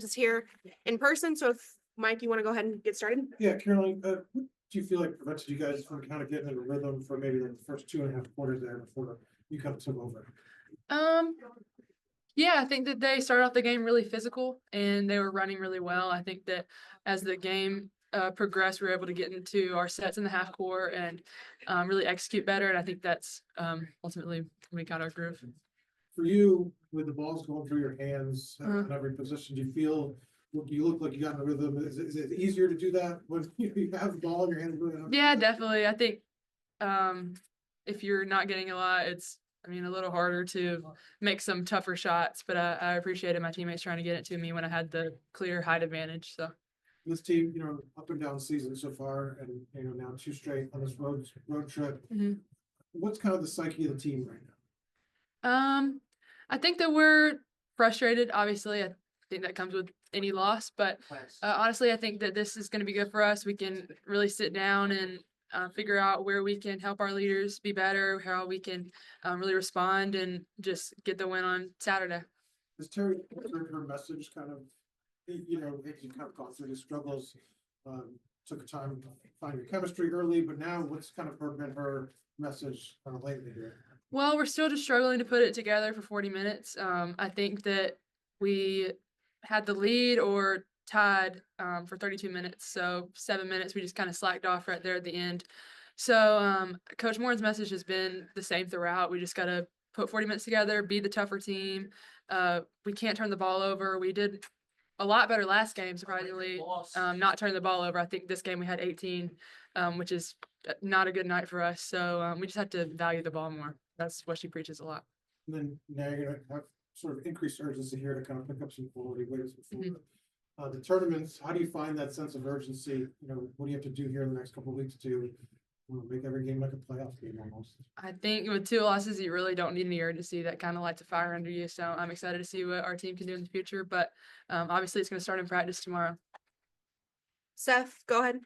is here in person. So if Mike, you want to go ahead and get started? Yeah, Caroline, what do you feel like prevented you guys from kind of getting in a rhythm for maybe the first 2.5 quarters there before you kind of took over? Yeah, I think that they started off the game really physical and they were running really well. I think that as the game progressed, we were able to get into our sets in the half court and really execute better. And I think that's ultimately we got our groove. For you, with the balls going through your hands in every position, do you feel you look like you got in the rhythm? Is it easier to do that when you have the ball in your hands? Yeah, definitely. I think if you're not getting a lot, it's a little harder to make some tougher shots, but I appreciated my teammates trying to get it to me when I had the clear height advantage. So this team, up and down season so far, and now 2 straight on this road trip. What's kind of the psyche of the team right now? I think that we're frustrated. Obviously, I think that comes with any loss, but honestly, I think that this is going to be good for us. We can really sit down and figure out where we can help our leaders be better, how we can really respond and just get the win on Saturday. Has Terry heard her message kind of, you kind of gone through the struggles, took time to find your chemistry early, but now what's kind of been her message lately here? Well, we're still just struggling to put it together for 40 minutes. I think that we had the lead or tied for 32 minutes. So 7 minutes, we just kind of slacked off right there at the end. So Coach Morin's message has been the same throughout. We just got to put 40 minutes together, be the tougher team. We can't turn the ball over. We did a lot better last game, surprisingly, not turning the ball over. I think this game we had 18, which is not a good night for us. So we just have to value the ball more. That's what she preaches a lot. And then now you're going to have sort of increased urgency here to kind of pick up some quality wins before the tournaments. How do you find that sense of urgency? What do you have to do here in the next couple of weeks to make every game like a playoff game almost? I think with 2 losses, you really don't need any urgency. That kind of lights a fire under you. So I'm excited to see what our team can do in the future. But obviously, it's going to start in practice tomorrow. Seth, go ahead.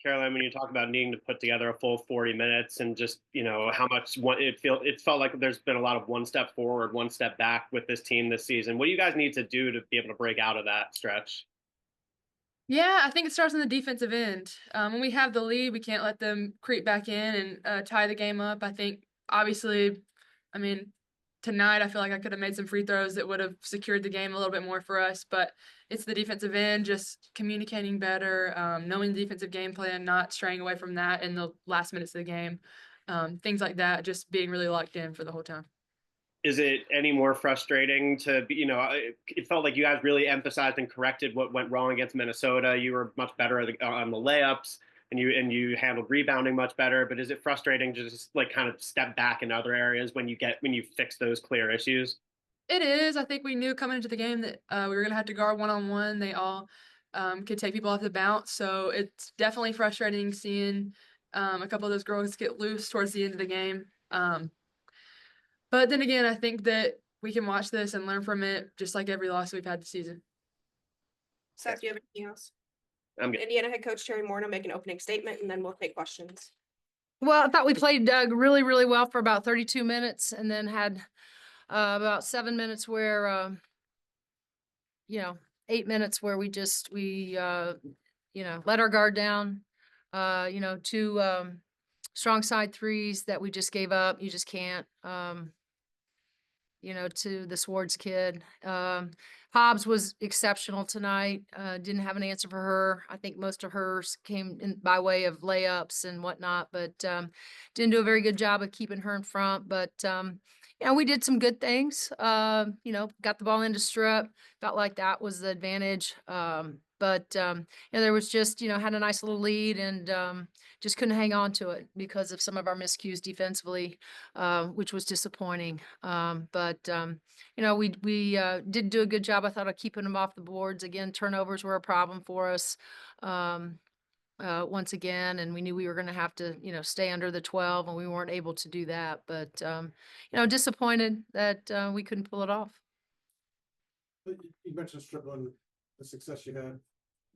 Caroline, when you talk about needing to put together a full 40 minutes and just, how much it felt like there's been a lot of one step forward, one step back with this team this season. What do you guys need to do to be able to break out of that stretch? Yeah, I think it starts on the defensive end. When we have the lead, we can't let them creep back in and tie the game up. I think, obviously, tonight I feel like I could have made some free throws that would have secured the game a little bit more for us, but it's the defensive end, just communicating better, knowing the defensive game plan, not straying away from that in the last minutes of the game, things like that, just being really locked in for the whole time. Is it any more frustrating to be, it felt like you guys really emphasized and corrected what went wrong against Minnesota. You were much better on the layups and you handled rebounding much better, but is it frustrating to just kind of step back in other areas when you fix those clear issues? It is. I think we knew coming into the game that we were going to have to guard one-on-one. They all could take people off the bounce. So it's definitely frustrating seeing a couple of those girls get loose towards the end of the game. But then again, I think that we can watch this and learn from it, just like every loss we've had this season. Seth, do you have anything else? I'm good. Indiana head coach Terry Morin will make an opening statement, and then we'll take questions. Well, I thought we played really, really well for about 32 minutes and then had about 7 minutes where, 8 minutes where we let our guard down, 2 strong side threes that we just gave up. You just can't, to the Swords kid. Hobbs was exceptional tonight. Didn't have an answer for her. I think most of hers came in by way of layups and whatnot, but didn't do a very good job of keeping her in front. But we did some good things. Got the ball into strip. Felt like that was the advantage. But there was just, had a nice little lead and just couldn't hang on to it because of some of our miscues defensively, which was disappointing. But we did do a good job, I thought, of keeping them off the boards. Again, turnovers were a problem for us once again, and we knew we were going to have to, stay under the 12, and we weren't able to do that. But, disappointed that we couldn't pull it off. You mentioned Strickland, the success you had.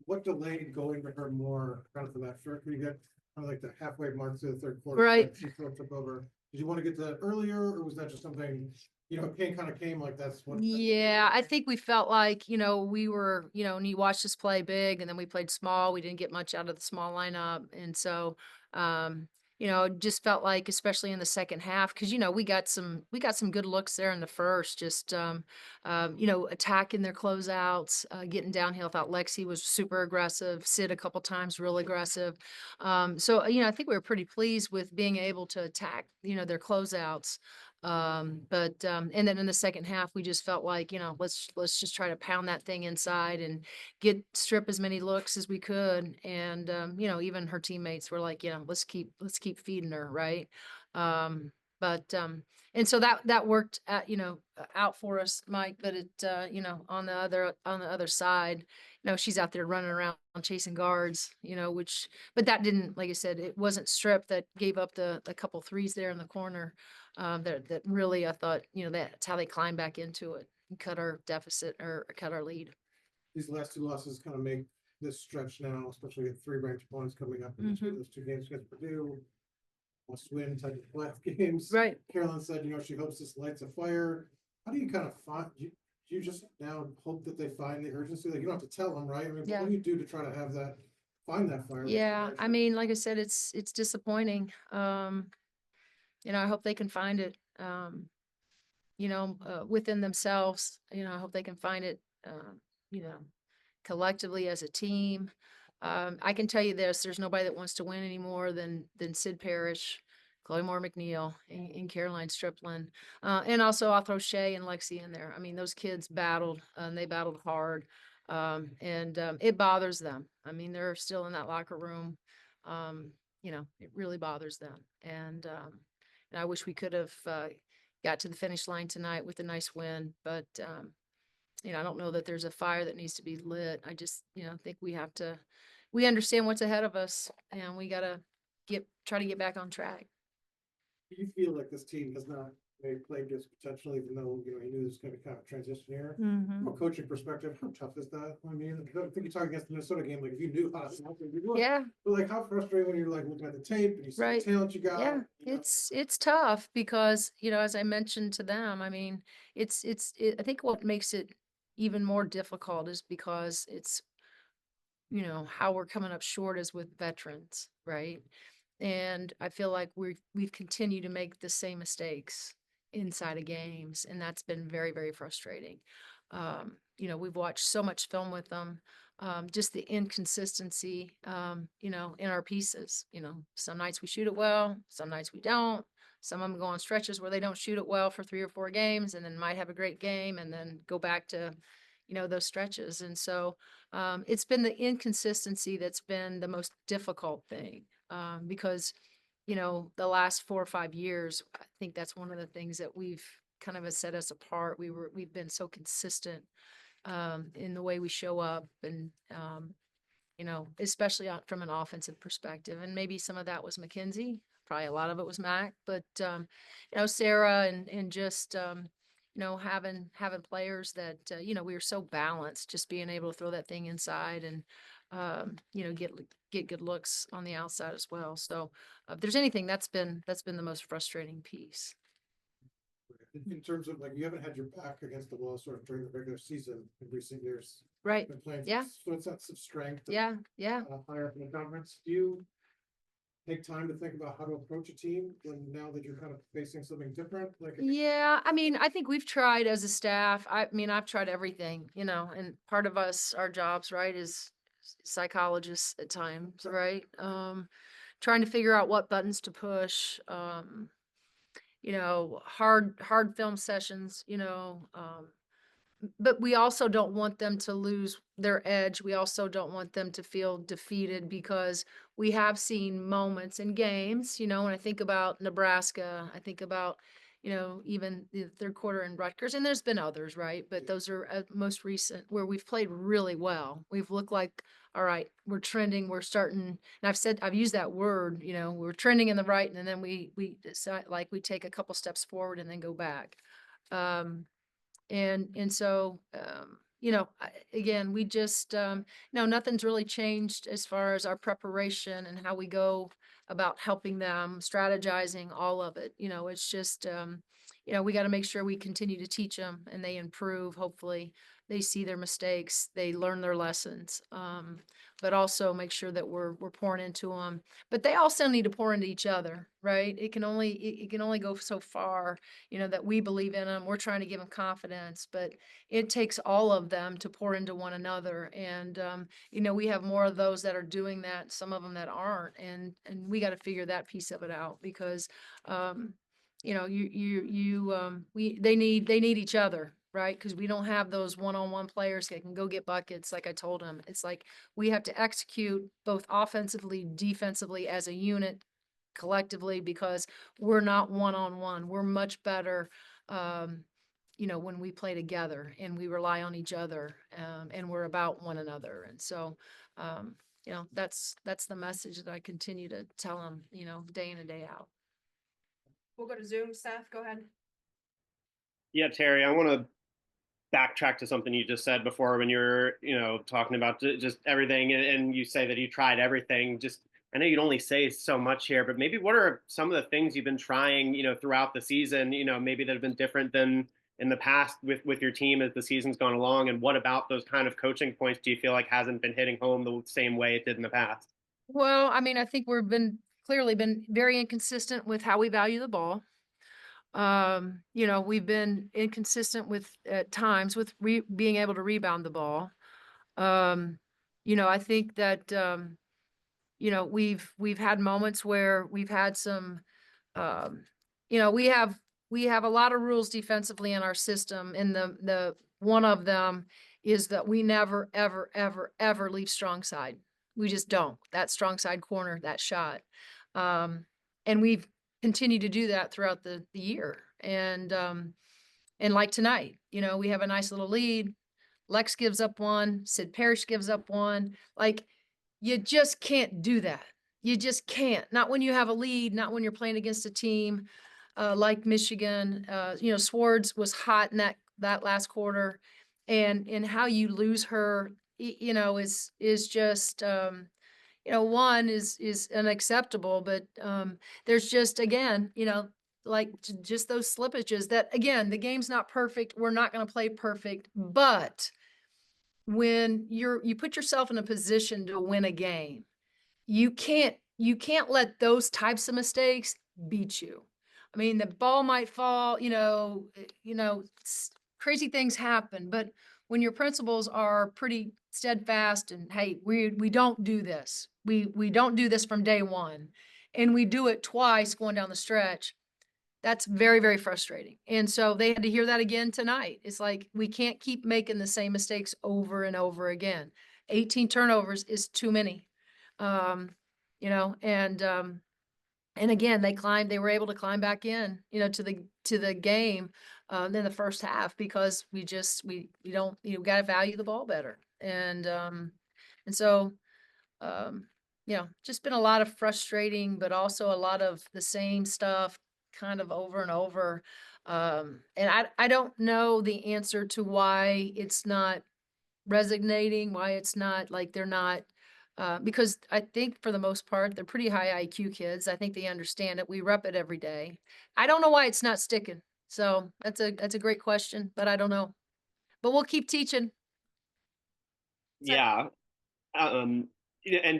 What delayed going to her more kind of for that first? You get kind of like the halfway mark to the third quarter. Right. She took over. Did you want to get to that earlier, or was that just something It kind of came like that's what. Yeah, I think we felt like, we were, and you watched us play big and then we played small. We didn't get much out of the small lineup. And so, it just felt like, especially in the second half, because, we got some good looks there in the first, just, attacking their closeouts, getting downhill. Thought Lexi was super aggressive, Sid a couple times, real aggressive. So, I think we were pretty pleased with being able to attack, their closeouts. And then in the second half, we just felt like, let's just try to pound that thing inside and strip as many looks as we could. And, even her teammates were like, let's keep feeding her. Right. Um, and so that worked out for us, Mike, but on the other side, she's out there running around chasing guards, but that didn't, like I said, it wasn't strip that gave up the couple threes there in the corner. That really, I thought, that's how they climbed back into it and cut our deficit or cut our lead. These last two losses kind of make this stretch now, especially with three ranked opponents coming up in those two games against Purdue. Must-win type of playoff games. Right. Carolyn said, she hopes this lights a fire. How do you kind of find? Do you just now hope that they find the urgency? Like, you don't have to tell them, right? I mean, Yeah. what do you do to try to find that fire? Yeah, I mean, like I said, it's disappointing. I hope they can find it. Within themselves. I hope they can find it. You know, collectively as a team. I can tell you this: there's nobody that wants to win any more than Sid Parrish, Chloe Moore McNeil, and Caroline Striplin, and also I'll throw Shay and Lexi in there. I mean, those kids battled, and they battled hard, and it bothers them. I mean, they're still in that locker room. It really bothers them, and I wish we could have got to the finish line tonight with a nice win, but I don't know that there's a fire that needs to be lit. I just, think we understand what's ahead of us and we gotta try to get back on track. Do you feel like this team has not maybe played this potentially, even though, you knew this was going to be kind of a transition here? From a coaching perspective, how tough is that? I mean, I think you're talking against the Minnesota game, like if you knew how to stop it, you would. Yeah, But like how frustrating when you're like looking at the tape and you see Right. the talent you got. yeah, it's tough because, as I mentioned to them, I mean, I think what makes it even more difficult is because it's, how we're coming up short is with veterans, right? And I feel like we've continued to make the same mistakes inside of games, and that's been very, very frustrating. We've watched so much film with them, just the inconsistency, in our pieces. Some nights we shoot it well, some nights we don't. Some of them go on stretches where they don't shoot it well for 3 or 4 games, and then might have a great game, and then go back to, those stretches. And so it's been the inconsistency that's been the most difficult thing. Because, the last 4 or 5 years, I think that's one of the things that we've kind of has set us apart. We've been so consistent in the way we show up and, especially from an offensive perspective. And maybe some of that was McKenzie, probably a lot of it was Mac, but, Sarah and just, having players that, we were so balanced, just being able to throw that thing inside and, get good looks on the outside as well. So if there's anything, that's been the most frustrating piece. In terms of like, you haven't had your back against the wall sort of during the regular season in recent years. Right. Been playing Yeah. So it's sense of strength. Yeah. Higher up in the conference. Do you take time to think about how to approach a team when now that you're kind of facing something different? Like, Yeah. I mean, I think we've tried as a staff. I mean, I've tried everything, and part of our jobs, right, is psychologists at times, right? Trying to figure out what buttons to push, hard film sessions, but we also don't want them to lose their edge. We also don't want them to feel defeated because we have seen moments in games, when I think about Nebraska, I think about, even the third quarter in Rutgers, and there's been others, right? But those are most recent where we've played really well. We've looked like, all right, we're trending, we're starting, and I've used that word, we're trending in the right, and then we decide, like, we take a couple steps forward and then go back. And so, again, we just, nothing's really changed as far as our preparation and how we go about helping them, strategizing, all of it. It's just, you know, we got to make sure we continue to teach them and they improve. Hopefully they see their mistakes, they learn their lessons. But also make sure that we're pouring into them. But they also need to pour into each other, right? It can only go so far, you know, that we believe in them. We're trying to give them confidence, but it takes all of them to pour into one another. And you know, we have more of those that are doing that, some of them that aren't, and we got to figure that piece of it out because you know, they need each other, right? Because we don't have those one-on-one players that can go get buckets. Like I told him, it's like we have to execute both offensively, defensively as a unit collectively because we're not one-on-one. We're much better, you know, when we play together and we rely on each other, and we're about one another. And so, you know, that's the message that I continue to tell them, you know, day in and day out. We'll go to Zoom. Seth, go ahead. Yeah, Terry, I want to backtrack to something you just said before when you're, talking about just everything, and you say that you tried everything. Just, I know you'd only say so much here, but maybe what are some of the things you've been trying, throughout the season, maybe that have been different than in the past with your team as the season's gone along? And what about those kind of coaching points do you feel like hasn't been hitting home the same way it did in the past? Well, I mean, I think clearly been very inconsistent with how we value the ball. You know, we've been inconsistent at times with being able to rebound the ball. You know, I think that, you know, we've had moments where we've had some, you know, we have a lot of rules defensively in our system, and the one of them is that we never, ever, ever, ever leave strong side. We just don't. That strong side corner, that shot. And we've continued to do that throughout the year. And like tonight, you know, we have a nice little lead. Lex gives up one, Sid Parrish gives up one. Like, you just can't do that. You just can't. Not when you have a lead, not when you're playing against a team like Michigan. You know, Swords was hot in that last quarter, and how you lose her, you know, is just you know, one is unacceptable, but there's just, again, you know, like just those slippages that, again, the game's not perfect. We're not going to play perfect, but when you put yourself in a position to win a game, you can't let those types of mistakes beat you. I mean, the ball might fall, crazy things happen, but when your principles are pretty steadfast and, hey, we don't do this. We don't do this from day one, and we do it twice going down the stretch. That's very, very frustrating. And so they had to hear that again tonight. It's like, we can't keep making the same mistakes over and over again. 18 turnovers is too many. You know, and again, they were able to climb back in, you know, to the game in the first half because we don't, you know, got to value the ball better. And so, you know, just been a lot of frustrating, but also a lot of the same stuff kind of over and over. And I don't know the answer to why it's not resonating, why it's not like they're not, because I think for the most part, they're pretty high IQ kids. I think they understand it. We rep it every day. I don't know why it's not sticking. So that's a great question, but I don't know. But we'll keep teaching. Yeah. And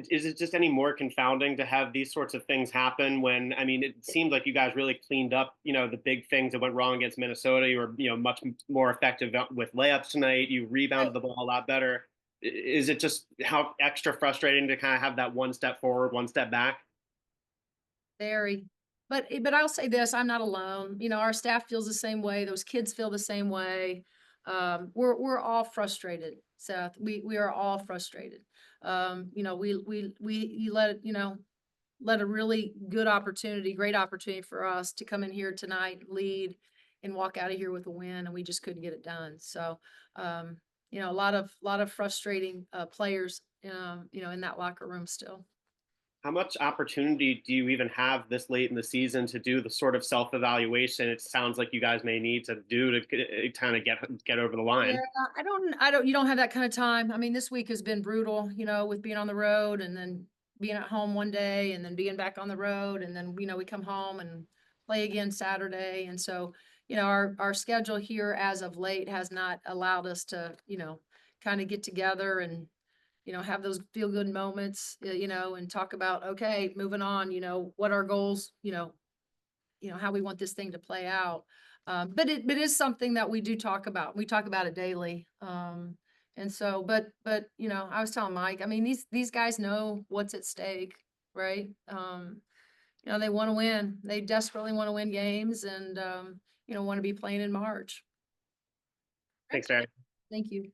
is it just any more confounding to have these sorts of things happen when, I mean, it seemed like you guys really cleaned up, the big things that went wrong against Minnesota. You were, much more effective with layups tonight. You rebounded the ball a lot better. Is it just how extra frustrating to kind of have that one step forward, one step back? Very. But I'll say this, I'm not alone. You know, our staff feels the same way. Those kids feel the same way. We're all frustrated, Seth. We are all frustrated. You know, you let a really good opportunity, great opportunity for us to come in here tonight, lead, and walk out of here with a win, and we just couldn't get it done. So, you know, a lot of frustrating players, you know, in that locker room still. How much opportunity do you even have this late in the season to do the sort of self-evaluation it sounds like you guys may need to do to kind of get over the line? Yeah, you don't have that kind of time. I mean, this week has been brutal, you know, with being on the road and then being at home one day and then being back on the road. And then, you know, we come home and play again Saturday. And so, you know, our schedule here as of late has not allowed us to, you know, kind of get together and, you know, have those feel good moments, you know, and talk about, okay, moving on, you know, what our goals, you know, how we want this thing to play out. But it is something that we do talk about. We talk about it daily. And so, but, you know, I was telling Mike, I mean, these guys know what's at stake, right? You know, they want to win. They desperately want to win games and, you know, want to be playing in March. Thanks, Sarah. Thank you.